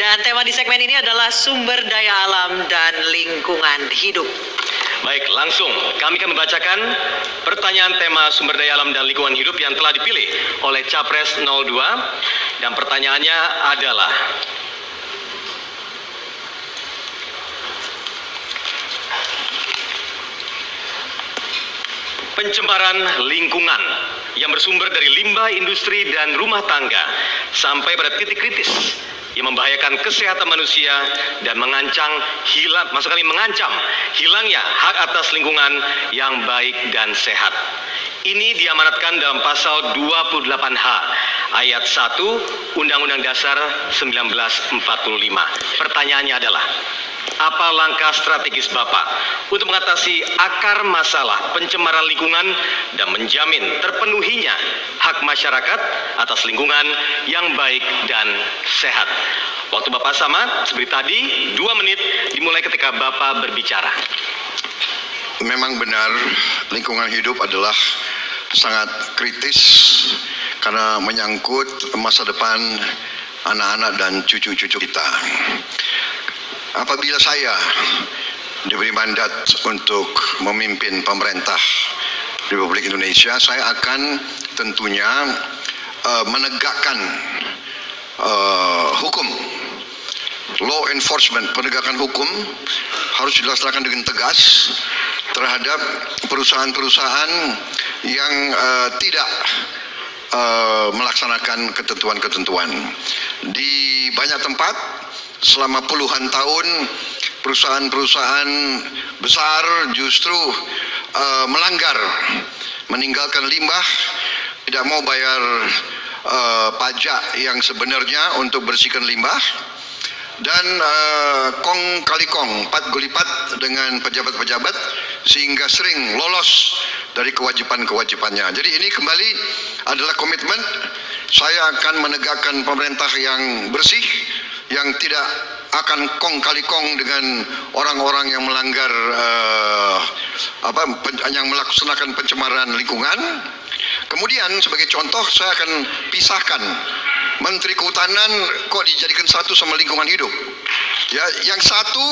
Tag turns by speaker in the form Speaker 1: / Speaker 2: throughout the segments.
Speaker 1: Dan tema di segmen ini adalah sumber daya alam dan lingkungan hidup.
Speaker 2: Baik, langsung kami akan membacakan pertanyaan tema sumber daya alam dan lingkungan hidup yang telah dipilih oleh Capres 02. Dan pertanyaannya adalah, pencemaran lingkungan yang bersumber dari limbah industri dan rumah tangga sampai pada titik kritis yang membahayakan kesehatan manusia dan mengancam hilangnya hak atas lingkungan yang baik dan sehat. Ini diamanatkan dalam pasal 28H ayat 1 Undang-Undang Dasar 1945. Pertanyaannya adalah, apa langkah strategis Bapak untuk mengatasi akar masalah pencemaran lingkungan dan menjamin terpenuhinya hak masyarakat atas lingkungan yang baik dan sehat? Waktu Bapak sama seperti tadi, 2 menit dimulai ketika Bapak berbicara.
Speaker 3: Memang benar, lingkungan hidup adalah sangat kritis karena menyangkut masa depan anak-anak dan cucu-cucu kita. Apabila saya diberi mandat untuk memimpin pemerintah Republik Indonesia, saya akan tentunya menegakkan hukum. Law enforcement, penegakan hukum harus dilaksanakan dengan tegas terhadap perusahaan-perusahaan yang tidak melaksanakan ketentuan-ketentuan. Di banyak tempat selama puluhan tahun perusahaan-perusahaan besar justru melanggar, meninggalkan limbah, tidak mau bayar pajak yang sebenarnya untuk bersihkan limbah, dan kong kali kong, pat gulipat dengan pejabat-pejabat sehingga sering lolos dari kewajiban-kewajibannya. Jadi ini kembali adalah komitmen saya akan menegakkan pemerintah yang bersih, yang tidak akan kong kali kong dengan orang-orang yang melanggar yang melaksanakan pencemaran lingkungan. Kemudian sebagai contoh saya akan pisahkan Menteri Kehutanan kok dijadikan satu sama lingkungan hidup. Ya, yang satu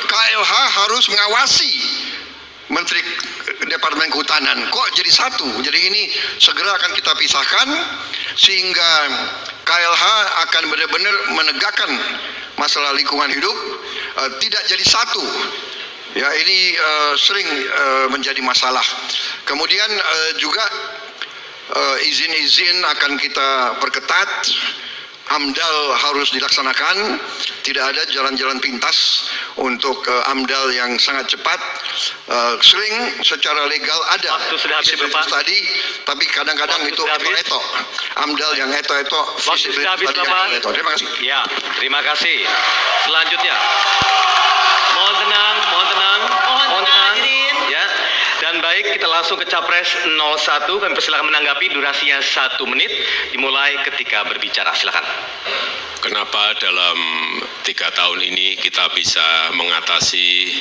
Speaker 3: KLH harus mengawasi Menteri Departemen Kehutanan. Kok jadi satu? Jadi ini segera akan kita pisahkan sehingga KLH akan benar-benar menegakkan masalah lingkungan hidup, tidak jadi satu. Ya, ini sering menjadi masalah. Kemudian juga izin-izin akan kita perketat. AMDAL harus dilaksanakan, tidak ada jalan-jalan pintas untuk AMDAL yang sangat cepat. Sering secara legal ada
Speaker 2: waktu sudah habis, Bapak.
Speaker 3: tadi, tapi kadang-kadang itu eto-eto. AMDAL yang eto-eto.
Speaker 2: Waktu sudah habis, Bapak.
Speaker 3: Terima kasih.
Speaker 2: Ya, terima kasih. Selanjutnya, mohon tenang, mohon tenang, mohon tenang. Ya. Dan baik, kita langsung ke Capres 01. Kami persilakan menanggapi, durasinya 1 menit, dimulai ketika berbicara. Silakan.
Speaker 4: Kenapa dalam 3 tahun ini kita bisa mengatasi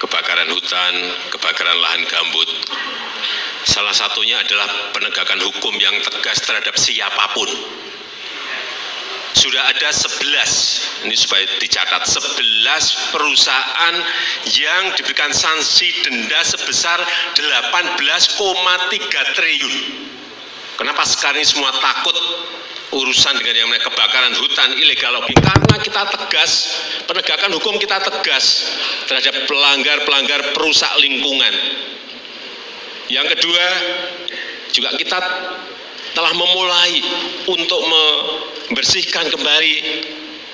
Speaker 4: kebakaran hutan, kebakaran lahan gambut? Salah satunya adalah penegakan hukum yang tegas terhadap siapapun. Sudah ada 11, ini supaya dicatat, 11 perusahaan yang diberikan sanksi denda sebesar 18,3 triliun. Kenapa sekarang ini semua takut urusan dengan yang namanya kebakaran hutan ilegal logging? Karena kita tegas, penegakan hukum kita tegas terhadap pelanggar-pelanggar perusak lingkungan. Yang kedua, juga kita telah memulai untuk membersihkan kembali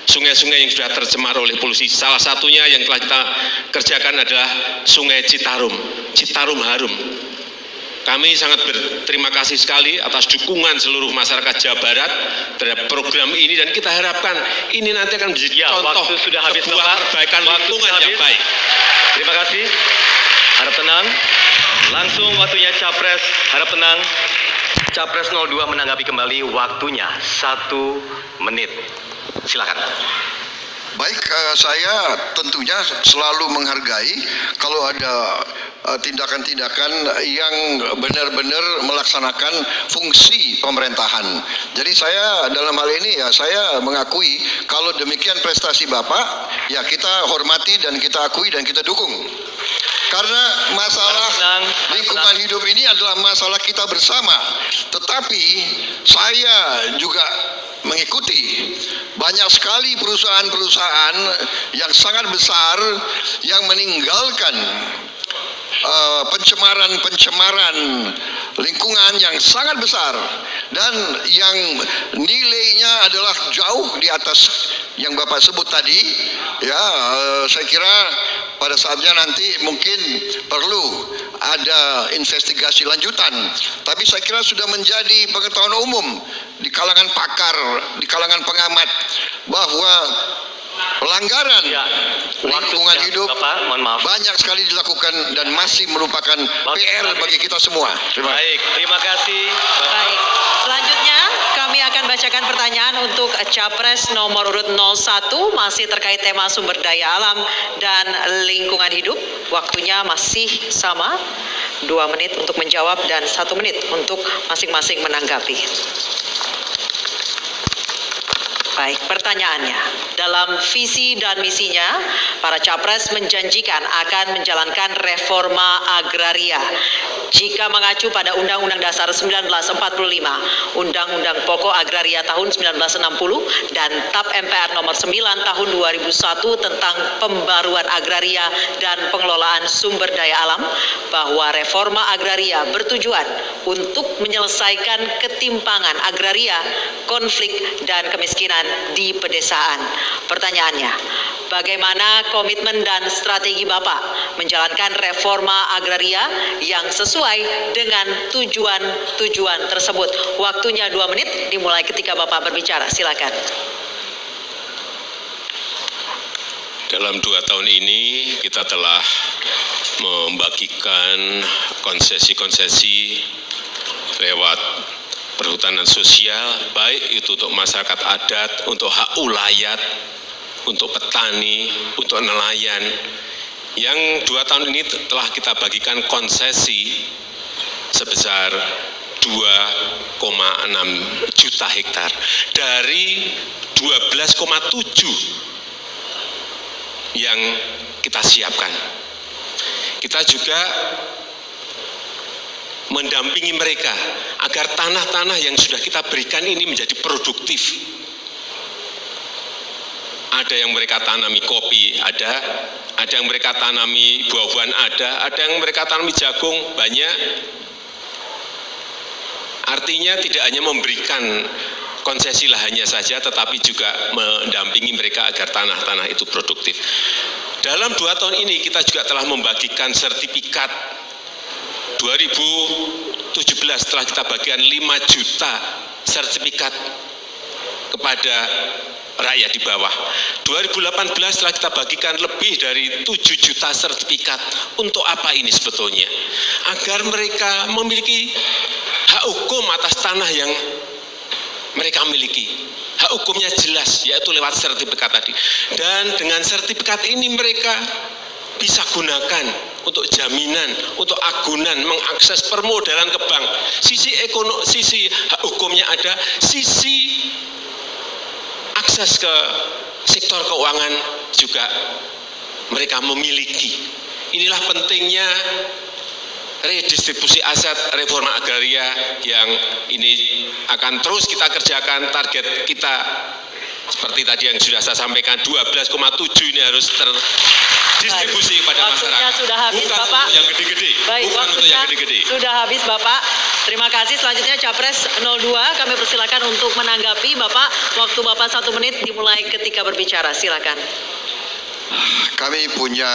Speaker 4: sungai-sungai yang sudah tercemar oleh polusi. Salah satunya yang telah kita kerjakan adalah Sungai Citarum. Citarum harum. Kami sangat berterima kasih sekali atas dukungan seluruh masyarakat Jawa Barat terhadap program ini, dan kita harapkan ini nanti akan menjadi contoh
Speaker 2: sudah habis,
Speaker 4: sebuah perbaikan lingkungan yang baik.
Speaker 2: Terima kasih. Harap tenang. Langsung waktunya Capres, harap tenang. Capres 02 menanggapi kembali, waktunya 1 menit. Silakan.
Speaker 3: Baik, saya tentunya selalu menghargai kalau ada tindakan-tindakan yang benar-benar melaksanakan fungsi pemerintahan. Jadi saya dalam hal ini ya saya mengakui kalau demikian prestasi Bapak, ya kita hormati dan kita akui dan kita dukung. Karena masalah lingkungan hidup ini adalah masalah kita bersama. Tetapi saya juga mengikuti banyak sekali perusahaan-perusahaan yang sangat besar yang meninggalkan pencemaran lingkungan yang sangat besar dan yang nilainya adalah jauh di atas yang Bapak sebut tadi. Ya, saya kira pada saatnya nanti mungkin perlu ada investigasi lanjutan. Tapi saya kira sudah menjadi pengetahuan umum di kalangan pakar, di kalangan pengamat bahwa pelanggaran lingkungan hidup banyak sekali dilakukan dan masih merupakan PR bagi kita semua.
Speaker 2: Terima kasih.
Speaker 1: Baik, selanjutnya kami akan bacakan pertanyaan untuk Capres nomor urut 01 masih terkait tema sumber daya alam dan lingkungan hidup. Waktunya masih sama, 2 menit untuk menjawab dan 1 menit untuk masing-masing menanggapi. Baik, pertanyaannya, dalam visi dan misinya, para capres menjanjikan akan menjalankan reforma agraria. Jika mengacu pada Undang-Undang Dasar 1945, Undang-Undang Pokok Agraria tahun 1960, dan TAP MPR nomor 9 tahun 2001 tentang pembaruan agraria dan pengelolaan sumber daya alam, bahwa reforma agraria bertujuan untuk menyelesaikan ketimpangan agraria, konflik, dan kemiskinan di pedesaan. Pertanyaannya, bagaimana komitmen dan strategi Bapak menjalankan reforma agraria yang sesuai dengan tujuan-tujuan tersebut? Waktunya 2 menit dimulai ketika Bapak berbicara. Silakan.
Speaker 4: Dalam 2 tahun ini kita telah membagikan konsesi-konsesi lewat perhutanan sosial, baik itu untuk masyarakat adat, untuk hak ulayat, untuk petani, untuk nelayan. Yang 2 tahun ini telah kita bagikan konsesi sebesar 2,6 juta hektar dari 12,7 yang kita siapkan. Kita juga mendampingi mereka agar tanah-tanah yang sudah kita berikan ini menjadi produktif. Ada yang mereka tanami kopi, ada yang mereka tanami buah-buahan, ada yang mereka tanami jagung, banyak. Artinya tidak hanya memberikan konsesi lahannya saja, tetapi juga mendampingi mereka agar tanah-tanah itu produktif. Dalam 2 tahun ini kita juga telah membagikan sertifikat. 2017 telah kita bagikan 5 juta sertifikat kepada rakyat di bawah. 2018 telah kita bagikan lebih dari 7 juta sertifikat. Untuk apa ini sebetulnya? Agar mereka memiliki hak hukum atas tanah yang mereka miliki. Hak hukumnya jelas, yaitu lewat sertifikat tadi. Dan dengan sertifikat ini mereka bisa gunakan untuk jaminan, untuk agunan, mengakses permodalan ke bank. Sisi ekonomi, sisi hak hukumnya ada, sisi akses ke sektor keuangan juga mereka memiliki. Inilah pentingnya redistribusi aset reforma agraria yang ini akan terus kita kerjakan. Target kita seperti tadi yang sudah saya sampaikan, 12,7 ini harus terdistribusi pada masyarakat.
Speaker 1: Waktunya sudah habis,
Speaker 4: bukan
Speaker 1: Bapak.
Speaker 4: Untuk yang gede-gede.
Speaker 1: Baik,
Speaker 4: bukan untuk yang gede-gede.
Speaker 1: Sudah habis, Bapak. Terima kasih. Selanjutnya Capres 02, kami persilakan untuk menanggapi. Bapak, waktu Bapak 1 menit dimulai ketika berbicara. Silakan.
Speaker 3: Kami punya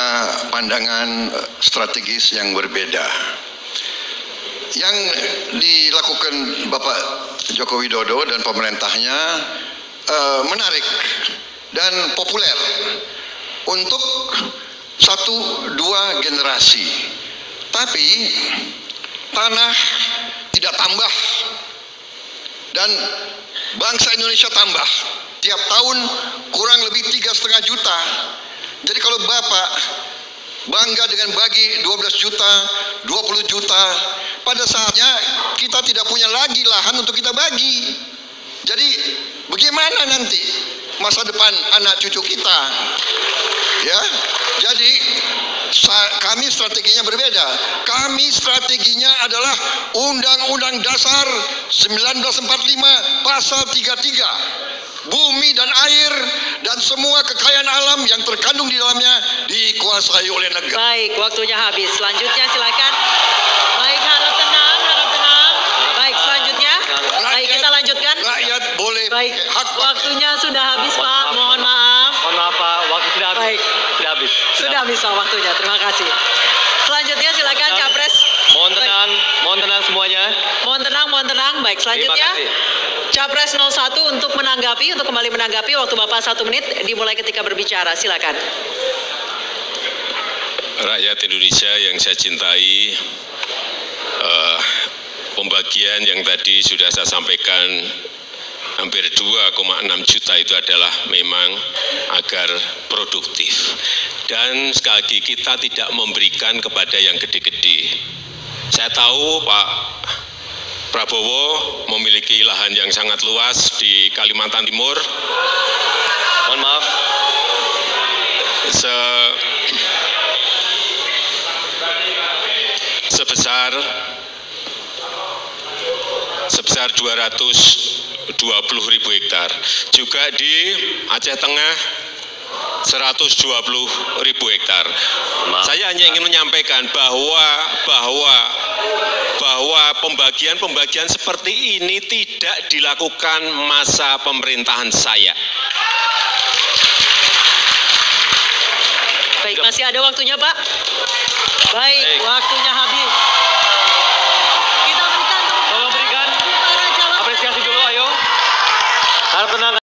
Speaker 3: pandangan strategis yang berbeda. Yang dilakukan Bapak Joko Widodo dan pemerintahnya menarik dan populer untuk 1-2 generasi. Tapi tanah tidak tambah dan bangsa Indonesia tambah. Tiap tahun kurang lebih 3,5 juta. Jadi kalau Bapak bangga dengan bagi 12 juta, 20 juta. Pada saatnya kita tidak punya lagi lahan untuk kita bagi. Jadi bagaimana nanti masa depan anak cucu kita? Ya, jadi kami strateginya berbeda. Kami strateginya adalah Undang-Undang Dasar 1945 pasal 33. Bumi dan air dan semua kekayaan alam yang terkandung di dalamnya dikuasai oleh negara.
Speaker 1: Baik, waktunya habis. Selanjutnya silakan. Baik, harap tenang, harap tenang. Baik, selanjutnya. Baik, kita lanjutkan.
Speaker 3: Rakyat boleh
Speaker 1: Baik,
Speaker 3: hak
Speaker 1: waktunya sudah habis, Pak. Mohon maaf.
Speaker 2: Mohon maaf Pak, waktu sudah habis.
Speaker 1: Baik.
Speaker 2: Sudah habis.
Speaker 1: Sudah habis Pak, waktunya. Terima kasih. Selanjutnya silakan Capres.
Speaker 2: Mohon
Speaker 1: Baik.
Speaker 2: tenang semuanya.
Speaker 1: Mohon tenang. Baik, selanjutnya
Speaker 2: Terima
Speaker 1: Capres 01 untuk kembali menanggapi waktu Bapak 1 menit dimulai ketika berbicara. Silakan.
Speaker 4: Rakyat Indonesia yang saya cintai, pembagian yang tadi sudah saya sampaikan hampir 2,6 juta itu adalah memang agar produktif. Dan sekali lagi kita tidak memberikan kepada yang gede-gede. Saya tahu Pak Prabowo memiliki lahan yang sangat luas di Kalimantan Timur.
Speaker 2: Mohon maaf.
Speaker 4: sebesar 220.000 hektar. Juga di Aceh Tengah 120.000 hektar. Saya hanya ingin menyampaikan bahwa pembagian seperti ini tidak dilakukan masa pemerintahan saya.
Speaker 1: Baik, masih ada waktunya, Pak. Baik, waktunya habis. Kita berikan tepuk tangan bagi para jawab.
Speaker 2: Apresiasi dulu, ayo. Harap tenang.